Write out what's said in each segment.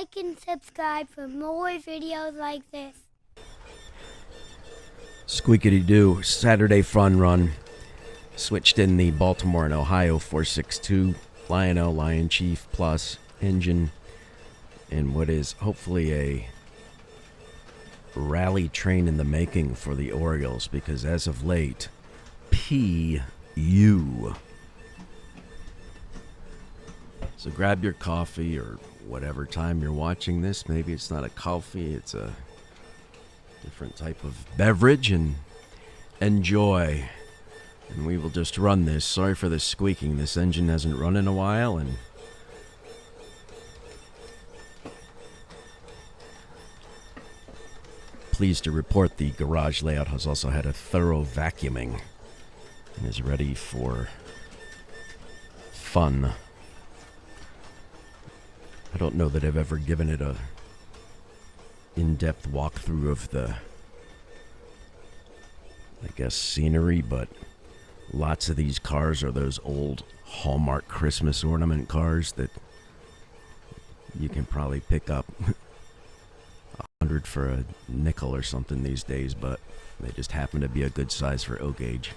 like and subscribe for more videos like this. Squeakity-doo, Saturday fun run. Switched in the Baltimore and Ohio 462 Lionel Lionchief Plus engine in what is hopefully a rally train in the making for the Orioles, because as of late, P.U. So grab your coffee or whatever time you're watching this. Maybe it's not a coffee, it's a different type of beverage, and enjoy. And we will just run this. Sorry for the squeaking. This engine hasn't run in a while, and pleased to report the garage layout has also had a thorough vacuuming and is ready for fun. I don't know that I've ever given it a in-depth walkthrough of the, I guess, scenery, but lots of these cars are those old Hallmark Christmas ornament cars that you can probably pick up $100 for a nickel or something these days, but they just happen to be a good size for O gauge.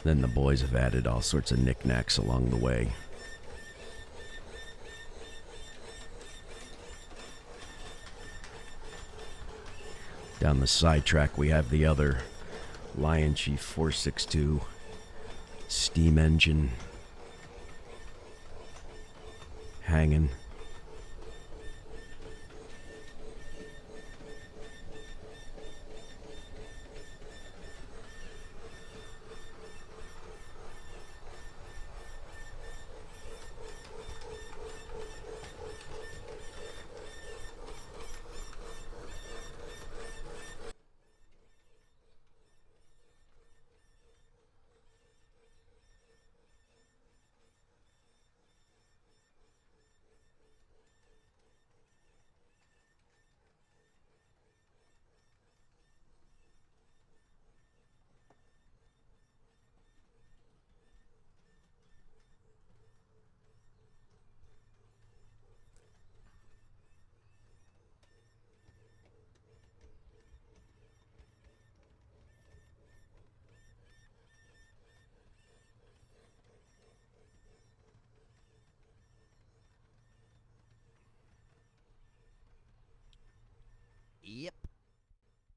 Then the boys have added all sorts of knickknacks along the way. Down the sidetrack we have the other Lionchief 462 steam engine hanging.